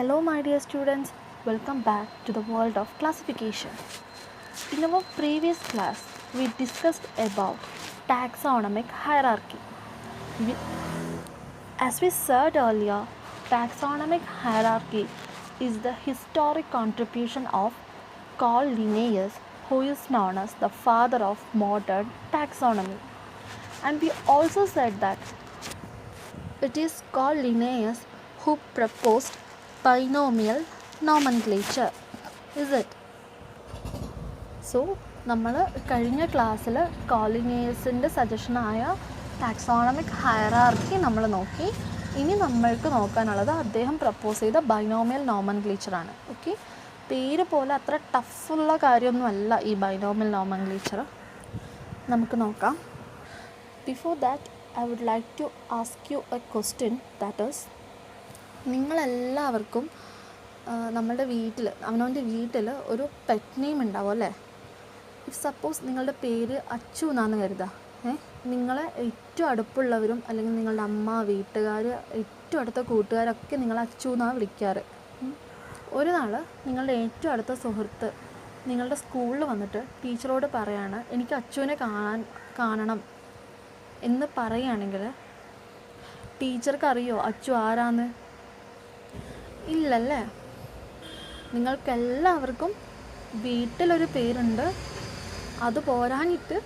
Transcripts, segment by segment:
Hello, my dear students. Welcome back to the world of classification. In our previous class, we discussed about taxonomic hierarchy. As we said earlier, taxonomic hierarchy is the historic contribution of Carl Linnaeus, who is known as the father of modern taxonomy. And we also said that it is Carl Linnaeus who proposed binomial nomenclature. Is it? So നമ്മൾ കഴിഞ്ഞ ക്ലാസ്സിൽ കോളിനിയസിൻ്റെ സജഷനായ taxonomic hierarchy നമ്മൾ നോക്കി. ഇനി നമ്മൾക്ക് നോക്കാനുള്ളത് അദ്ദേഹം propose ചെയ്ത binomial നോമൻക്ലേച്ചറാണ്. Okay, പേര് പോലെ അത്ര ടഫുള്ള കാര്യമൊന്നുമല്ല ഈ ബൈനോമിയൽ നോമൻക്ലേച്ചർ. നമുക്ക് നോക്കാം. Before that I would like to ask you a question, that is, നിങ്ങളെല്ലാവർക്കും നമ്മളുടെ വീട്ടിൽ അവനവൻ്റെ വീട്ടിൽ ഒരു പെറ്റ് നെയിം ഉണ്ടാവും അല്ലേ? ഇഫ് സപ്പോസ് നിങ്ങളുടെ പേര് അച്ചു എന്നാന്ന് കരുതാം. നിങ്ങളെ ഏറ്റവും അടുപ്പുള്ളവരും അല്ലെങ്കിൽ നിങ്ങളുടെ അമ്മ, വീട്ടുകാർ, ഏറ്റവും അടുത്ത കൂട്ടുകാരൊക്കെ നിങ്ങളെ അച്ചു എന്നാണ് വിളിക്കാറ്. ഒരു നാൾ നിങ്ങളുടെ ഏറ്റവും അടുത്ത സുഹൃത്ത് നിങ്ങളുടെ സ്കൂളിൽ വന്നിട്ട് ടീച്ചറോട് പറയാണ്, എനിക്ക് അച്ചുവിനെ കാണണം എന്ന് പറയുകയാണെങ്കിൽ ടീച്ചർക്ക് അറിയോ അച്ചു ആരാന്ന്? ഇല്ലല്ലേ. നിങ്ങൾക്കെല്ലാവർക്കും വീട്ടിലൊരു പേരുണ്ട്, അത് പോരാഞ്ഞിട്ട്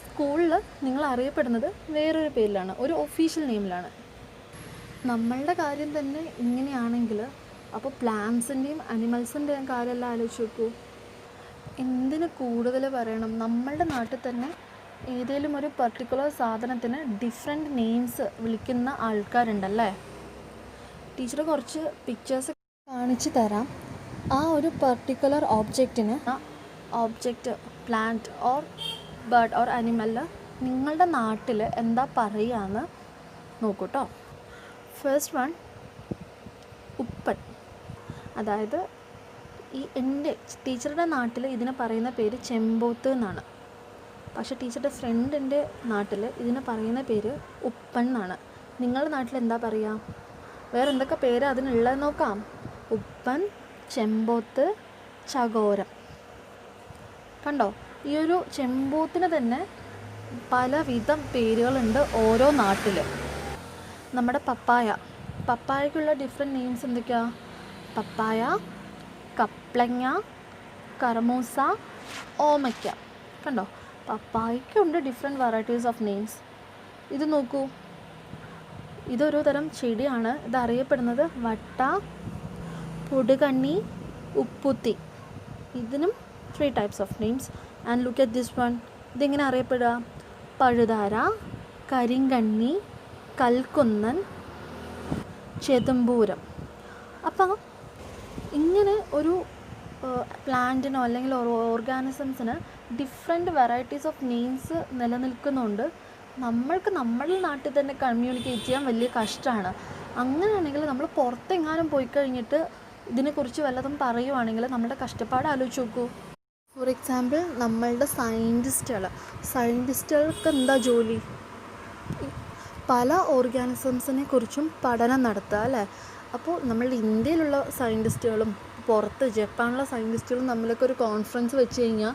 സ്കൂളിൽ നിങ്ങൾ അറിയപ്പെടുന്നത് വേറൊരു പേരിലാണ്, ഒരു ഒഫീഷ്യൽ നെയിമിലാണ്. നമ്മളുടെ കാര്യം തന്നെ ഇങ്ങനെയാണെങ്കിൽ അപ്പോൾ പ്ലാന്റ്സിൻ്റെയും അനിമൽസിൻ്റെയും കാര്യമെല്ലാം ആലോചിച്ച് നോക്കൂ. എന്തിന് കൂടുതൽ പറയണം, നമ്മളുടെ നാട്ടിൽ തന്നെ ഏതെങ്കിലും ഒരു പർട്ടിക്കുലർ സാധനത്തിന് ഡിഫറെൻറ്റ് നെയിംസ് വിളിക്കുന്ന ആൾക്കാരുണ്ടല്ലേ. ടീച്ചർ കുറച്ച് പിക്ചേഴ്സ് കാണിച്ചു തരാം. ആ ഒരു പർട്ടിക്കുലർ ഓബ്ജക്റ്റിന് object plant or bird or animal നിങ്ങളുടെ നാട്ടിൽ എന്താ പറയുകയെന്ന് നോക്കൂട്ടോ. First one, ഉപ്പൻ. അതായത് എൻ്റെ ടീച്ചറുടെ നാട്ടിൽ ഇതിന് പറയുന്ന പേര് ചെമ്പോത്ത് എന്നാണ്. പക്ഷേ ടീച്ചറുടെ ഫ്രണ്ടിൻ്റെ നാട്ടിൽ ഇതിന് പറയുന്ന പേര് ഉപ്പൻ എന്നാണ്. നിങ്ങളുടെ നാട്ടിൽ എന്താ പറയുക? വേറെ എന്തൊക്കെ പേര് അതിനുള്ളത് നോക്കാം. ഉപ്പൻ, ചെമ്പോത്ത്, ചകോരം. കണ്ടോ, ഈ ഒരു ചെമ്പോത്തിന് തന്നെ പലവിധം പേരുകളുണ്ട് ഓരോ നാട്ടിൽ. നമ്മുടെ പപ്പായക്കുള്ള ഡിഫറെൻറ്റ് നെയിംസ് എന്തൊക്കെയാ? പപ്പായ, കപ്ലങ്ങ, കർമൂസ, ഓമയ്ക്ക. കണ്ടോ, പപ്പായക്കുണ്ട് ഡിഫറെൻറ്റ് വെറൈറ്റീസ് ഓഫ് നെയിംസ്. ഇത് നോക്കൂ, ഇതൊരു തരം ചെടിയാണ്. ഇത് അറിയപ്പെടുന്നത് വട്ട, പൊടുകണ്ണി, ഉപ്പുത്തി. ഇതിനും 3 types of names. And look at this one. ഇതെങ്ങനെ അറിയപ്പെടുക? പഴുതാര, കരിങ്കണ്ണി, കൽക്കുന്നൻ, ചെതുമ്പൂരം. അപ്പോൾ ഇങ്ങനെ ഒരു പ്ലാന്റിനോ അല്ലെങ്കിൽ ഓർഗാനിസംസിന് ഡിഫറെൻറ്റ് വെറൈറ്റീസ് ഓഫ് നെയിംസ് നിലനിൽക്കുന്നുണ്ട്. നമ്മൾക്ക് നമ്മളുടെ നാട്ടിൽ തന്നെ കമ്മ്യൂണിക്കേറ്റ് ചെയ്യാൻ വലിയ കഷ്ടമാണ്. അങ്ങനെയാണെങ്കിൽ നമ്മൾ പുറത്തെങ്ങാനും പോയി കഴിഞ്ഞിട്ട് ഇതിനെക്കുറിച്ച് വല്ലതും പറയുവാണെങ്കിൽ നമ്മുടെ കഷ്ടപ്പാട് ആലോചിച്ച് നോക്കൂ. ഫോർ എക്സാമ്പിൾ, നമ്മളുടെ സയൻറ്റിസ്റ്റുകൾക്ക് എന്താ ജോലി? പല ഓർഗാനിസംസിനെ കുറിച്ചും പഠനം നടത്തുക അല്ലേ. അപ്പോൾ നമ്മളുടെ ഇന്ത്യയിലുള്ള സയൻറ്റിസ്റ്റുകളും പുറത്ത് ജപ്പാനിലുള്ള സയൻറ്റിസ്റ്റുകളും തമ്മിലൊക്കെ ഒരു കോൺഫറൻസ് വെച്ച് കഴിഞ്ഞാൽ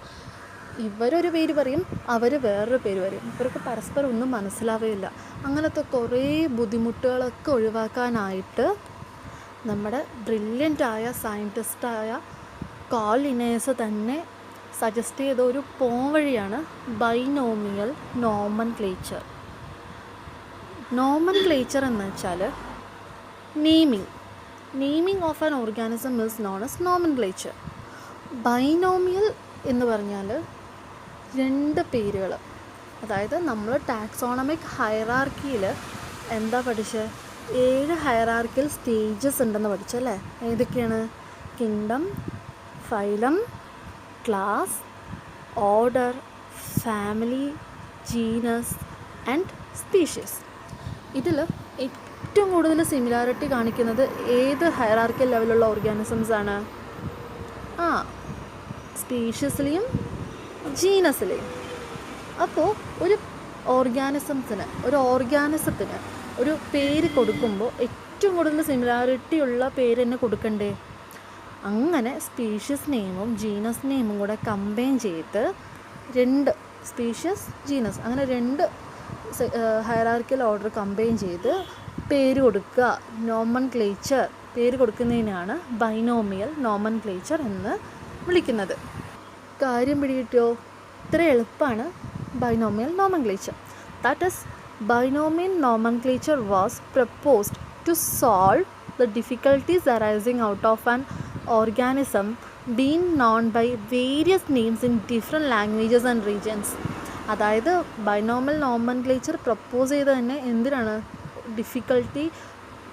ഇവരൊരു പേര് പറയും, അവർ വേറൊരു പേര് പറയും. ഇവർക്ക് പരസ്പരം ഒന്നും മനസ്സിലാവുകയില്ല. അങ്ങനത്തെ കുറേ ബുദ്ധിമുട്ടുകളൊക്കെ ഒഴിവാക്കാനായിട്ട് നമ്മുടെ ബ്രില്യൻ്റായ സയൻറ്റിസ്റ്റായ കാൾ ലിനേയസ് തന്നെ സജസ്റ്റ് ചെയ്ത ഒരു പോംവഴിയാണ് ബൈനോമിയൽ നോമൻക്ലേച്ചർ. നോമൻക്ലേച്ചർ എന്ന് വെച്ചാൽ naming of an organism is known as nomenclature. Binomial എന്ന് പറഞ്ഞാൽ 2 പേരുകൾ. അതായത് നമ്മൾ ടാക്സോണമിക് ഹയറാർക്കിയിൽ എന്താ പഠിച്ചത്? 7 ഹയറാർക്കിയൽ സ്റ്റേജസ് ഉണ്ടെന്ന് പഠിച്ചല്ലേ. ഏതൊക്കെയാണ്? Kingdom, phylum, class, order, family, genus and species. ഇതിൽ ഏറ്റവും കൂടുതൽ സിമിലാരിറ്റി കാണിക്കുന്നത് ഏത് ഹയറാർക്കിയൽ ലെവലുള്ള ഓർഗാനിസംസ് ആണ്? സ്പീഷീസിലെയും ജീനസിലെയും. അപ്പോൾ ഒരു ഓർഗാനിസത്തിന് ഒരു പേര് കൊടുക്കുമ്പോൾ ഏറ്റവും കൂടുതൽ സിമിലാരിറ്റി ഉള്ള പേര് തന്നെ കൊടുക്കണ്ടേ? അങ്ങനെ സ്പീഷ്യസ് നെയിമും ജീനസ് നെയിമും കൂടെ കമ്പൈൻ ചെയ്ത് രണ്ട് സ്പീഷ്യസ് ജീനസ് അങ്ങനെ രണ്ട് ഹയറാർക്കിക്കൽ ഓർഡർ കമ്പൈൻ ചെയ്ത് പേര് കൊടുക്കുക, നോമൻക്ലേച്ചർ പേര് കൊടുക്കുന്നതിനാണ് ബൈനോമിയൽ നോമൻക്ലേച്ചർ എന്ന് വിളിക്കുന്നത്. കാര്യം പിടികിട്ടിയോ? ഇത്ര എളുപ്പമാണ് binomial nomenclature. That is binomial nomenclature was proposed to solve the difficulties arising out of an organism being known by various names in different languages and regions. അതായത് ബൈനോമിയൽ നോമൻക്ലേച്ചർ പ്രപ്പോസ് ചെയ്ത് തന്നെ എന്തിനാണ്? Difficulty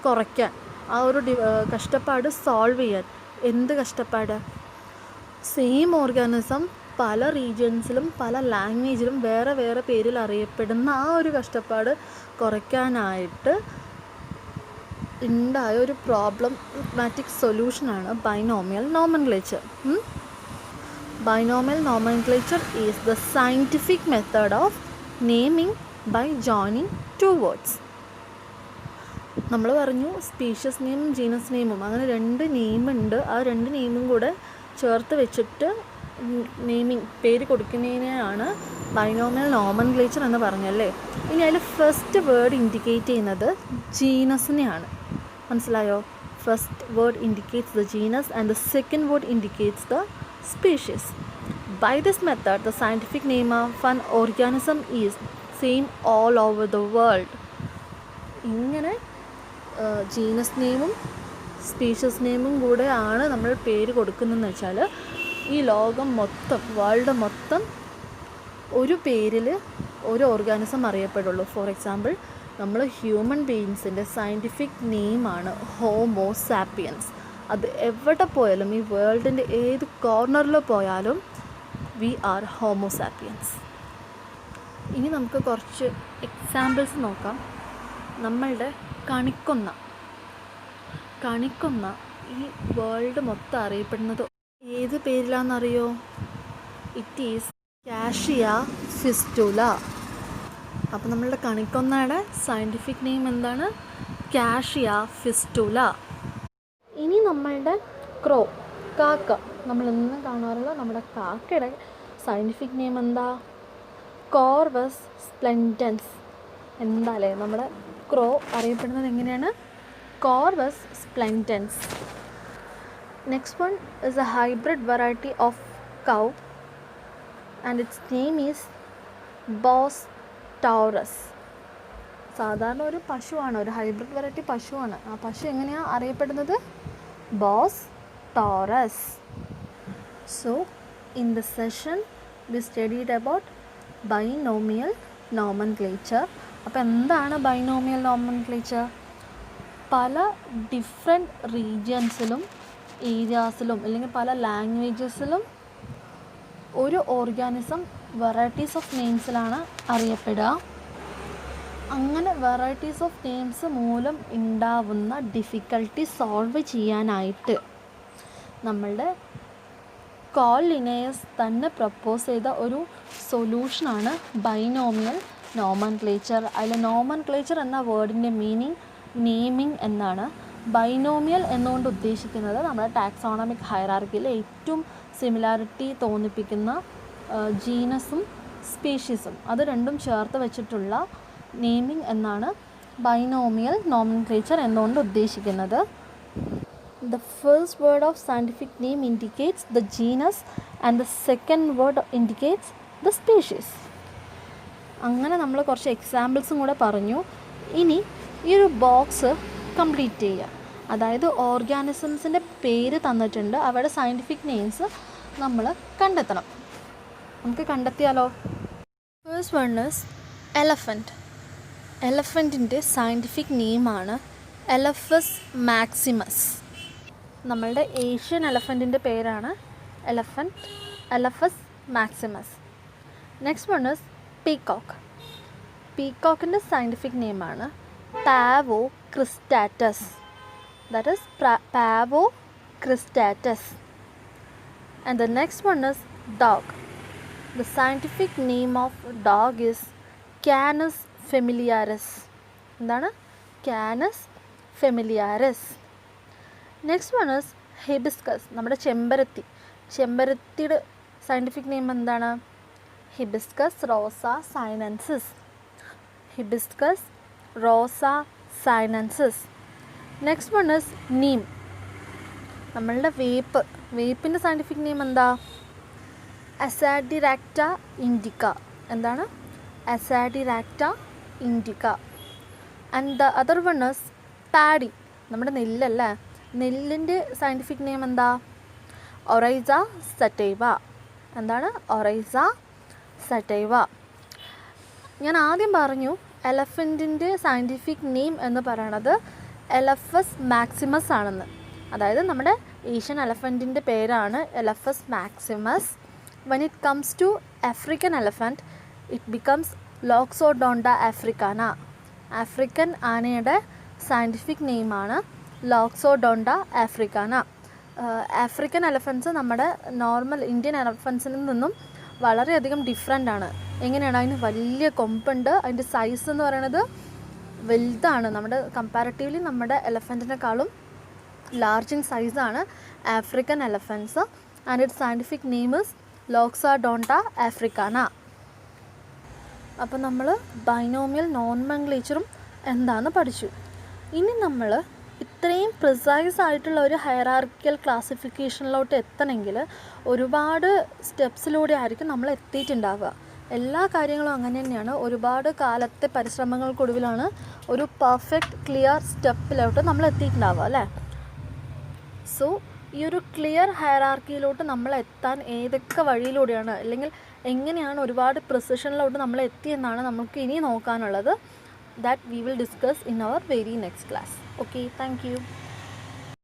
കുറയ്ക്കാൻ, ആ ഒരു കഷ്ടപ്പാട് solve ചെയ്യാൻ. എന്ത് കഷ്ടപ്പാട്? സെയിം ഓർഗാനിസം പല റീജിയൻസിലും പല ലാംഗ്വേജിലും വേറെ വേറെ പേരിൽ അറിയപ്പെടുന്ന ആ ഒരു കഷ്ടപ്പാട് കുറയ്ക്കാനായിട്ട് ഉണ്ടായ ഒരു പ്രോബ്ലമാറ്റിക് സൊല്യൂഷനാണ് binomial nomenclature. Binomial nomenclature is the scientific method of naming by joining two words. നമ്മൾ പറഞ്ഞു സ്പീഷ്യസ് നെയിമും ജീനസ് നെയിമും, അങ്ങനെ രണ്ട് നെയിമുണ്ട്. ആ രണ്ട് നെയിമും കൂടെ ചേർത്ത് വെച്ചിട്ട് നെയിമിങ് പേര് കൊടുക്കുന്നതിനെയാണ് ബൈനോമിയൽ നോമൻക്ലേച്ചർ എന്ന് പറഞ്ഞല്ലേ. ഇനി അതിൽ ഫസ്റ്റ് വേർഡ് ഇൻഡിക്കേറ്റ് ചെയ്യുന്നത് ജീനസിനെയാണ്. മനസ്സിലായോ? First word indicates the genus and the second word indicates the species. By this method the scientific name of an organism is same all over the world. ഇങ്ങനെ genus നെയിമും species നെയിമും കൂടെ ആണ് നമ്മൾ പേര് കൊടുക്കുന്നതെന്ന് വെച്ചാൽ ഈ ലോകം മൊത്തം, വേൾഡ് മൊത്തം ഒരു പേരിൽ ഒരു ഓർഗാനിസം അറിയപ്പെടുള്ളൂ. ഫോർ എക്സാമ്പിൾ, നമ്മൾ ഹ്യൂമൻ ബീയിങ്സിൻ്റെ സയൻറ്റിഫിക് നെയിമാണ് ഹോമോ സാപ്പിയൻസ്. അത് എവിടെ പോയാലും, ഈ വേൾഡിൻ്റെ ഏത് കോർണറിൽ പോയാലും വി ആർ ഹോമോ സാപ്പിയൻസ്. ഇനി നമുക്ക് കുറച്ച് എക്സാമ്പിൾസ് നോക്കാം. നമ്മളുടെ കണിക്കൊന്ന ഈ വേൾഡ് മൊത്തം അറിയപ്പെടുന്നത് ഏത് പേരിലാണെന്നറിയോ? It is Cassia fistula. അപ്പോൾ നമ്മളുടെ കണിക്കൊന്നയുടെ സയൻറ്റിഫിക് നെയിം എന്താണ്? Cassia fistula. ഇനി നമ്മളുടെ കാക്ക, നമ്മൾ എന്നും കാണാറുള്ള നമ്മുടെ കാക്കയുടെ സയൻറ്റിഫിക് നെയിം എന്താ? Corvus splendens. എന്താല്ലേ നമ്മുടെ ക്രോ അറിയപ്പെടുന്നത് എങ്ങനെയാണ്? Corvus splendens. Next one is a hybrid variety of cow and its name is Bos taurus. സാധാരണ ഒരു പശുവാണ്, ഒരു ഹൈബ്രിഡ് വെറൈറ്റി പശുവാണ്. ആ പശു എങ്ങനെയാണ് അറിയപ്പെടുന്നത്? Bos taurus. So in this session we studied about binomial nomenclature. അപ്പോൾ എന്താണ് ബൈനോമിയൽ നോമൻക്ലേച്ചർ? പല ഡിഫറെൻറ്റ് റീജിയൻസിലും ഏരിയാസിലും അല്ലെങ്കിൽ പല ലാംഗ്വേജസിലും ഒരു ഓർഗാനിസം വെറൈറ്റീസ് ഓഫ് നെയിംസിലാണ് അറിയപ്പെടുക. അങ്ങനെ വെറൈറ്റീസ് ഓഫ് നെയിംസ് മൂലം ഉണ്ടാവുന്ന ഡിഫിക്കൽട്ടി സോൾവ് ചെയ്യാനായിട്ട് നമ്മളുടെ കാൾ ലിനേയസ് തന്നെ പ്രപ്പോസ് ചെയ്ത ഒരു സൊല്യൂഷനാണ് ബൈനോമിയൽ നോമൻക്ലേച്ചർ. അതിൽ നോമൻക്ലേച്ചർ എന്ന വേർഡിൻ്റെ മീനിങ് നെയിമിംഗ് എന്നാണ്. ബൈനോമിയൽ എന്നുകൊണ്ട് ഉദ്ദേശിക്കുന്നത് നമ്മുടെ ടാക്സോണമിക് ഹൈറാർക്കിയിൽ ഏറ്റവും സിമിലാരിറ്റി തോന്നിപ്പിക്കുന്ന ജീനസും സ്പീഷീസും, അത് രണ്ടും ചേർത്ത് വെച്ചിട്ടുള്ള നെയിമിംഗ് എന്നാണ് ബൈനോമിയൽ നോമൻക്ലേച്ചർ എന്നുകൊണ്ട് ഉദ്ദേശിക്കുന്നത്. The first word of scientific name indicates the genus and the second word indicates the species. അങ്ങനെ നമ്മൾ കുറച്ച് എക്സാമ്പിൾസും കൂടെ പറഞ്ഞു. ഇനി ഈ ഒരു ബോക്സ് കംപ്ലീറ്റ് ചെയ്യുക. അതായത് ഓർഗാനിസംസിൻ്റെ പേര് തന്നിട്ടുണ്ട്, അവരുടെ സയൻറ്റിഫിക് നെയിംസ് നമ്മൾ കണ്ടെത്തണം. നമുക്ക് കണ്ടെത്തിയാലോ? First one is elephant. എലഫൻറ്റിൻ്റെ സയൻറ്റിഫിക് നെയിമാണ് എലഫസ് മാക്സിമസ്. നമ്മളുടെ ഏഷ്യൻ എലഫൻറ്റിൻ്റെ പേരാണ് Elephas maximus. Next one is peacock. പീകോക്കിൻ്റെ സയൻറ്റിഫിക് നെയിമാണ് Pavo cristatus. That is Pavo cristatus. And the next one is dog. The scientific name of dog is Canis familiaris. എന്താണ്? Canis familiaris. Next one is hibiscus. നമ്മുടെ ചെമ്പരത്തിയുടെ scientific name എന്താണ്? Hibiscus rosa sinensis. Hibiscus rosa sinensis. Next one is neem. നമ്മളുടെ വേപ്പിൻ്റെ scientific name എന്താ? Azadirachta indica. എന്താണ്? Azadirachta indica. And the other one is paddy. നമ്മുടെ നെല്ലല്ലേ, നെല്ലിൻ്റെ സയൻറ്റിഫിക് നെയിം എന്താ? Oryza sativa. എന്താണ്? Oryza sativa. ഞാൻ ആദ്യം പറഞ്ഞു എലഫൻറ്റിൻ്റെ സയൻറ്റിഫിക് നെയിം എന്ന് പറയണത് എലഫസ് മാക്സിമസ് ആണെന്ന്. അതായത് നമ്മുടെ ഏഷ്യൻ എലഫൻറ്റിൻ്റെ പേരാണ് Elephas maximus. When it comes to African elephant it becomes Loxodonta africana. African ആനയുടെ സയൻറ്റിഫിക് നെയിമാണ് ലോക്സോഡോണ്ട ആഫ്രിക്കാന. ആഫ്രിക്കൻ എലഫൻറ്റ്സ് നമ്മുടെ നോർമൽ ഇന്ത്യൻ എലഫൻസിൽ നിന്നും വളരെയധികം ഡിഫറെൻ്റ് ആണ്. എങ്ങനെയാണ്? അതിന് വലിയ കൊമ്പുണ്ട്, അതിൻ്റെ സൈസ് എന്ന് പറയുന്നത് വലുതാണ്. നമ്മുടെ കമ്പാരിറ്റീവ്ലി നമ്മുടെ എലഫൻറ്റിനെക്കാളും ലാർജ് ഇൻ സൈസാണ് African elephants. And its scientific name is Loxodonta africana. അപ്പോൾ നമ്മൾ ബൈനോമിയൽ നോൺമെൻക്ലേച്ചറും എന്താണെന്ന് പഠിച്ചു. ഇനി നമ്മൾ ഇത്രയും പ്രിസൈസ് ആയിട്ടുള്ള ഒരു ഹയറാർക്കിക്കൽ ക്ലാസിഫിക്കേഷനിലോട്ട് എത്തണമെങ്കിൽ ഒരുപാട് സ്റ്റെപ്സിലൂടെ ആയിരിക്കും നമ്മൾ എത്തിയിട്ടുണ്ടാവുക. എല്ലാ കാര്യങ്ങളും അങ്ങനെ തന്നെയാണ്. ഒരുപാട് കാലത്തെ പരിശ്രമങ്ങൾക്കൊടുവിലാണ് ഒരു പെർഫെക്റ്റ് ക്ലിയർ സ്റ്റെപ്പിലോട്ട് നമ്മൾ എത്തിയിട്ടുണ്ടാവുക അല്ലേ. സോ ഈ ഒരു ക്ലിയർ ഹയറാർക്കിയിലോട്ട് നമ്മൾ എത്താൻ ഏതൊക്കെ വഴിയിലൂടെയാണ് അല്ലെങ്കിൽ എങ്ങനെയാണ് ഒരുപാട് പ്രിസിഷനിലോട്ട് നമ്മൾ എത്തിയെന്നാണ് നമുക്ക് ഇനി നോക്കാനുള്ളത്. That we will discuss in our very next class. Okay, thank you.